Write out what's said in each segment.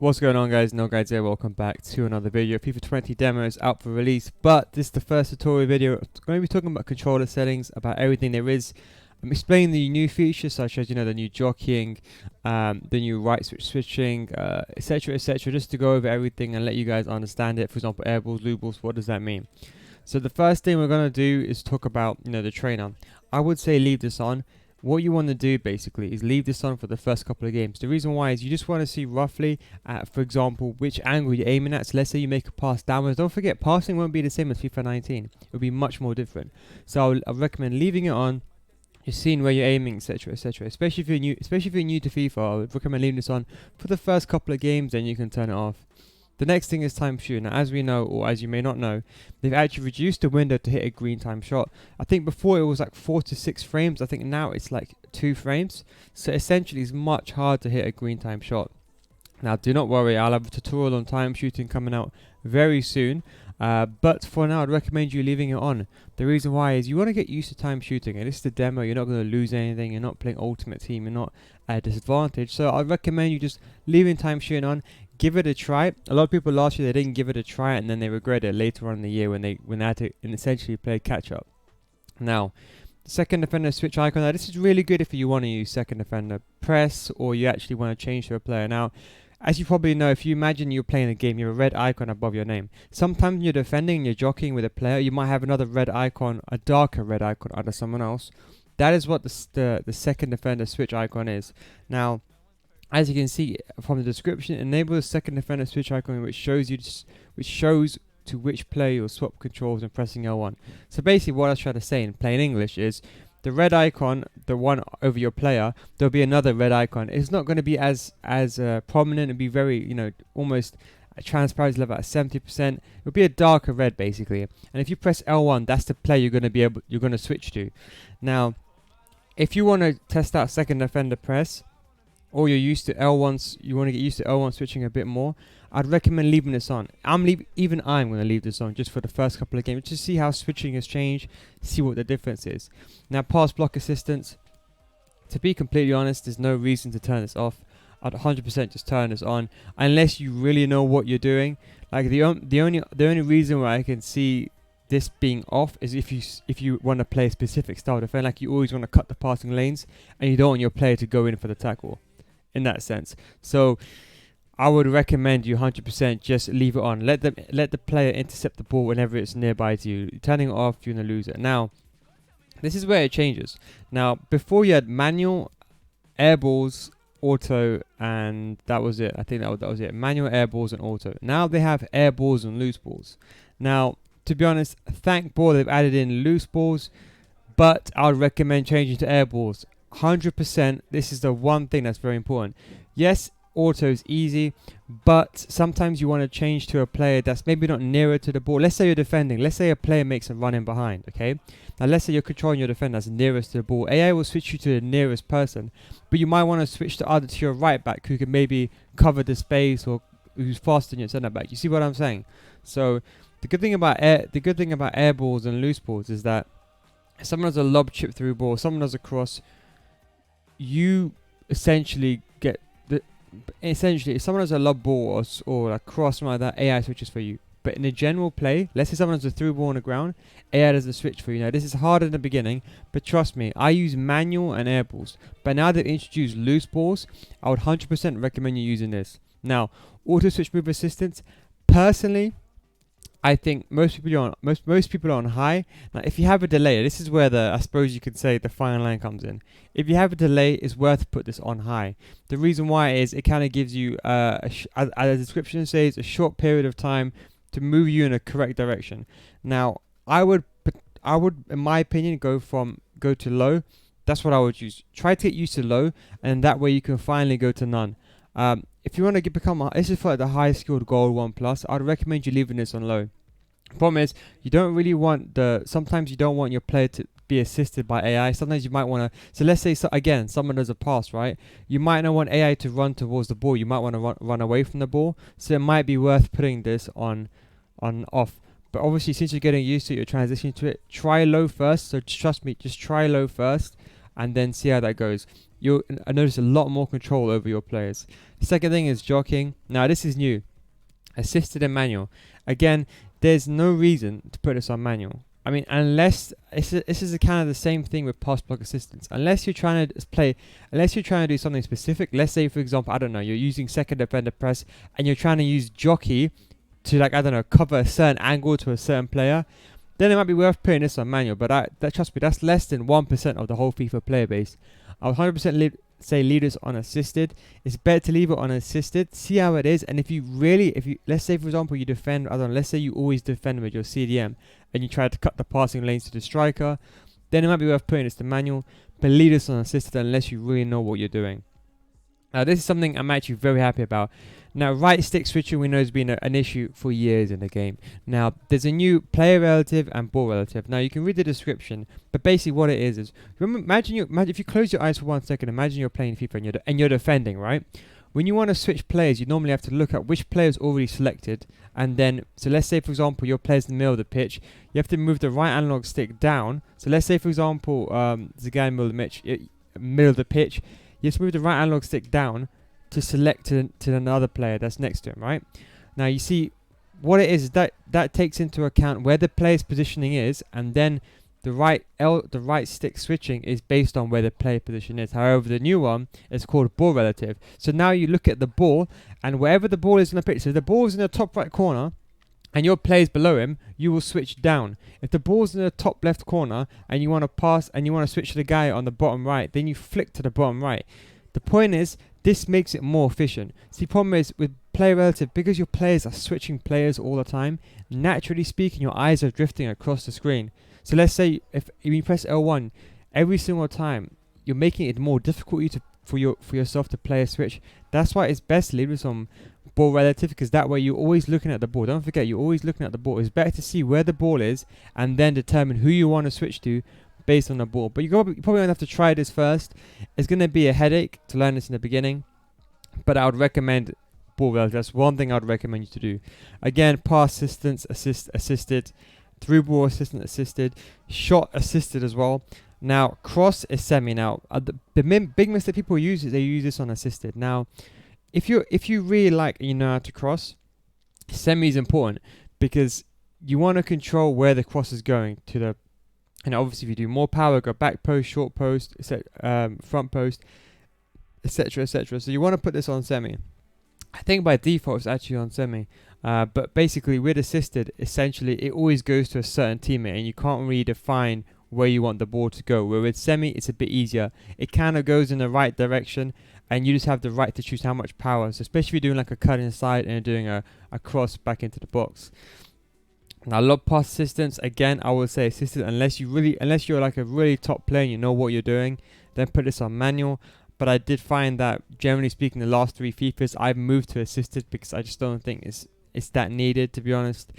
What's going on, guys? NealGuides here. Welcome back to another video. FIFA 20 demo is out for release, but this is the first tutorial video. I'm going to be talking about controller settings, about everything there is. I'm explaining the new features such as, the new jockeying, the new right switch switching, etc, etc, just to go over everything and let you guys understand it. For example, air balls, loop balls, what does that mean? So the first thing we're going to do is talk about, the trainer. I would say leave this on. What you want to do basically is leave this on for the first couple of games. The reason why is you just want to see roughly, for example, which angle you're aiming at. So let's say you make a pass downwards. Don't forget, passing won't be the same as FIFA 19. It'll be much more different. So I recommend leaving it on. You're seeing where you're aiming, etc, etc. Especially if you're new to FIFA, I would recommend leaving this on for the first couple of games. Then you can turn it off. The next thing is time shoot. Now, as we know, or as you may not know, they've actually reduced the window to hit a green time shot. I think before it was like 4 to 6 frames. I think now it's like 2 frames. So essentially, it's much harder to hit a green time shot. Now, do not worry. I'll have a tutorial on time shooting coming out very soon. But for now, I'd recommend you leaving it on. The reason why is you want to get used to time shooting. And this is the demo. You're not going to lose anything. You're not playing Ultimate Team. You're not at a disadvantage. So I'd recommend you just leaving time shooting on. Give it a try. A lot of people last year, they didn't give it a try, and then they regret it later on in the year when they had to essentially play catch up. Now, second defender switch icon. Now, this is really good if you want to use second defender press, or you actually want to change to a player. Now, as you probably know, if you imagine you're playing a game, you have a red icon above your name. Sometimes when you're defending and you're jockeying with a player, you might have another red icon, a darker red icon under someone else. That is what the second defender switch icon is. Now, as you can see from the description, enable the second defender switch icon, which shows to which player you'll swap controls and pressing L1. So basically, what I was trying to say in plain English is the red icon, the one over your player, there'll be another red icon. It's not going to be as prominent. It'll be very, almost a transparency level at 70%. It'll be a darker red basically. And if you press L1, that's the player you're going to switch to. Now, if you want to test out second defender press, or you're used to L1s, you want to get used to L1 switching a bit more, I'd recommend leaving this on. I'm going to leave this on just for the first couple of games, just see how switching has changed, see what the difference is. Now, pass block assistance, to be completely honest, there's no reason to turn this off. I'd 100% just turn this on, unless you really know what you're doing. Like the only reason where I can see this being off is if you want to play a specific style of defense, like you always want to cut the passing lanes, and you don't want your player to go in for the tackle. In that sense, so I would recommend you 100% just leave it on. Let the player intercept the ball whenever it's nearby to you. Turning it off, you're gonna lose it. Now, this is where it changes. Now, before you had manual, air balls, auto, and that was it. I think that was it. Manual, air balls, and auto. Now they have air balls and loose balls. Now, to be honest, thank God they've added in loose balls, but I would recommend changing to air balls. 100%. This is the one thing that's very important. Yes, auto is easy, but sometimes you want to change to a player that's maybe not nearer to the ball. Let's say you're defending. Let's say a player makes a run in behind. Okay, now let's say you're controlling your defender that's nearest to the ball. AI will switch you to the nearest person, but you might want to switch to your right back, who can maybe cover the space, or who's faster than your centre back. You see what I'm saying? So the good thing about air balls and loose balls is that if someone has a lob chip through ball, someone does a cross, you essentially if someone has a lob ball or a cross, something like that, AI switches for you. But in a general play, let's say someone has a through ball on the ground, AI does the switch for you. Now, this is hard in the beginning, but trust me, I use manual and air balls. But now they've introduced loose balls, I would 100% recommend you using this. Now, auto switch move assistance, personally, I think most people are on high. Now, if you have a delay, this is where I suppose you could say the fine line comes in. If you have a delay, it's worth to put this on high. The reason why is it kind of gives you, as the description says, a short period of time to move you in a correct direction. Now, I would, in my opinion, go to low. That's what I would use. Try to get used to low, and that way you can finally go to none. If you want to this is for like the high skilled gold 1+, I'd recommend you leaving this on low. Problem is, you don't really want sometimes you don't want your player to be assisted by AI. Sometimes you might want to, so let's say, again, someone does a pass, right? You might not want AI to run towards the ball. You might want to run away from the ball. So it might be worth putting this on off. But obviously, since you're getting used to it, you're transitioning to it, try low first. So trust me, just try low first, and then see how that goes. you'll notice a lot more control over your players. Second thing is jockeying. Now this is new, assisted and manual. Again, there's no reason to put this on manual. I mean, unless this is kind of the same thing with pass block assistance. Unless you're trying to do something specific. Let's say, for example, I don't know, you're using second defender press and you're trying to use jockey to, like, I don't know, cover a certain angle to a certain player. Then it might be worth putting this on manual. But that trust me, that's less than 1% of the whole FIFA player base. I'll 100% say leave this on assisted. It's better to leave it on assisted. See how it is. And if you let's say, for example, you defend, I don't know, let's say you always defend with your CDM and you try to cut the passing lanes to the striker, then it might be worth putting this to manual. But leave this on assisted unless you really know what you're doing. Now, this is something I'm actually very happy about. Now, right stick switching we know has been an issue for years in the game. Now, there's a new player relative and ball relative. Now, you can read the description, but basically what it is remember, imagine if you close your eyes for 1 second, imagine you're playing FIFA and you're defending, right? When you want to switch players, you normally have to look at which player is already selected, and then, so let's say, for example, your player's in the middle of the pitch, you have to move the right analog stick down. So let's say, for example, there's a guy in the middle of the pitch, you have to move the right analog stick down to select to another player that's next to him, right? Now you see what it is that takes into account where the player's positioning is, and then the right stick switching is based on where the player position is. However, the new one is called ball relative. So now you look at the ball, and wherever the ball is in the pitch, so if the ball is in the top right corner and your player's below him, you will switch down. If the ball's in the top left corner and you want to pass and you want to switch to the guy on the bottom right, then you flick to the bottom right. The point is, this makes it more efficient. See, the problem is with player relative, because your players are switching players all the time, naturally speaking, your eyes are drifting across the screen. So let's say if you press L1 every single time, you're making it more difficult for yourself to play a switch. That's why it's best to leave this on ball relative, because that way you're always looking at the ball. Don't forget, you're always looking at the ball. It's better to see where the ball is and then determine who you want to switch to based on the ball. But you probably don't have to try this first. It's going to be a headache to learn this in the beginning, but I would recommend ball relative. That's one thing I'd recommend you to do. Again, pass assistance, assisted, through ball assistant assisted, shot assisted as well. Now, cross is semi. Now, the big mistake people use is they use this on assisted. Now, if you really like and you know how to cross, semi is important because you want to control where the cross is going to the. And obviously, if you do more power, go back post, short post, front post, etc., etc. So you want to put this on semi. I think by default it's actually on semi. But basically, with assisted, essentially it always goes to a certain teammate, and you can't really define where you want the ball to go. Where with semi, it's a bit easier. It kind of goes in the right direction, and you just have the right to choose how much power. So especially if you're doing like a cut inside and you're doing a cross back into the box. Now, love pass assistance, again, I would say assisted unless you're like a really top player and you know what you're doing, then put this on manual. But I did find that, generally speaking, the last 3 FIFAs, I've moved to assisted because I just don't think it's that needed, to be honest.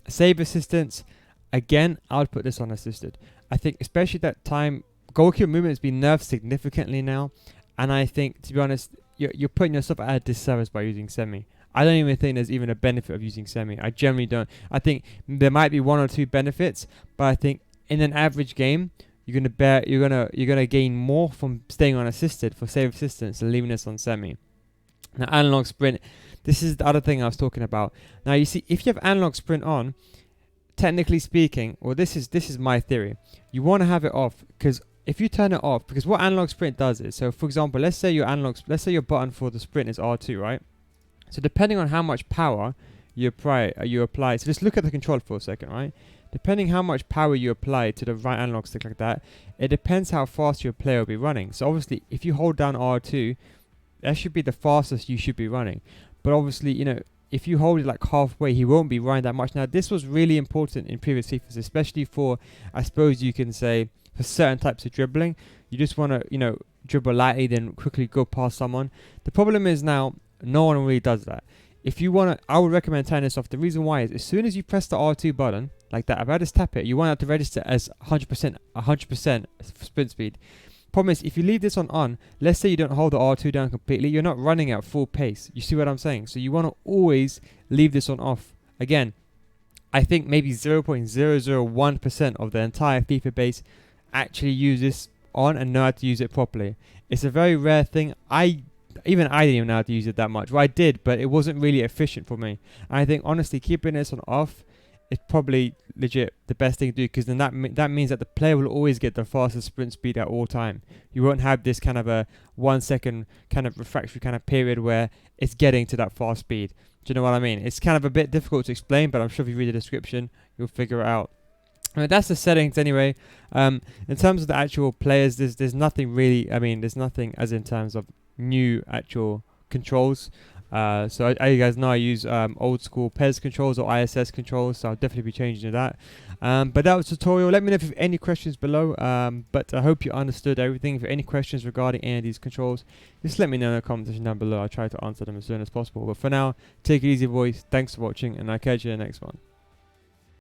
Save assistance, again, I would put this on assisted. I think, especially that time, goalkeeper movement has been nerfed significantly now, and I think, to be honest, you're putting yourself at a disservice by using semi. I don't even think there's even a benefit of using semi. I generally don't. I think there might be 1 or 2 benefits, but I think in an average game, you're gonna gain more from staying on assisted for save assistance than leaving this on semi. Now, analog sprint. This is the other thing I was talking about. Now, you see, if you have analog sprint on, technically speaking, well, this is my theory. You want to have it off, because if you turn it off, because what analog sprint does is, so for example, let's say your button for the sprint is R2, right? So depending on how much power you apply, so just look at the controller for a second, right? Depending how much power you apply to the right analog stick like that, it depends how fast your player will be running. So obviously, if you hold down R2, that should be the fastest you should be running. But obviously, if you hold it like halfway, he won't be running that much. Now, this was really important in previous FIFAs, especially for, I suppose you can say, for certain types of dribbling. You just want to, dribble lightly, then quickly go past someone. The problem is now, no one really does that. If you want to, I would recommend turning this off. The reason why is, as soon as you press the R2 button, like that, if I just tap it, you want it to register as 100% sprint speed. Problem is, if you leave this on, let's say you don't hold the R2 down completely, you're not running at full pace. You see what I'm saying? So you want to always leave this on off. Again, I think maybe 0.001% of the entire FIFA base actually use this on and know how to use it properly. It's a very rare thing. Even I didn't even know how to use it that much. Well, I did, but it wasn't really efficient for me. And I think honestly, keeping this on off is probably legit the best thing to do, because then that means that the player will always get the fastest sprint speed at all time. You won't have this kind of a 1 second kind of refractory kind of period where it's getting to that fast speed. Do you know what I mean? It's kind of a bit difficult to explain, but I'm sure if you read the description, you'll figure it out. I mean, that's the settings anyway. In terms of the actual players, there's nothing really. I mean, there's nothing as in terms of new actual controls. So as you guys know, I use old school PES controls or ISS controls, so I'll definitely be changing to that. But that was the tutorial. Let me know if you have any questions below. But I hope you understood everything. If you have any questions regarding any of these controls, just let me know in the comment section down below. I'll try to answer them as soon as possible. But for now, take it easy, boys. Thanks for watching, and I'll catch you in the next one.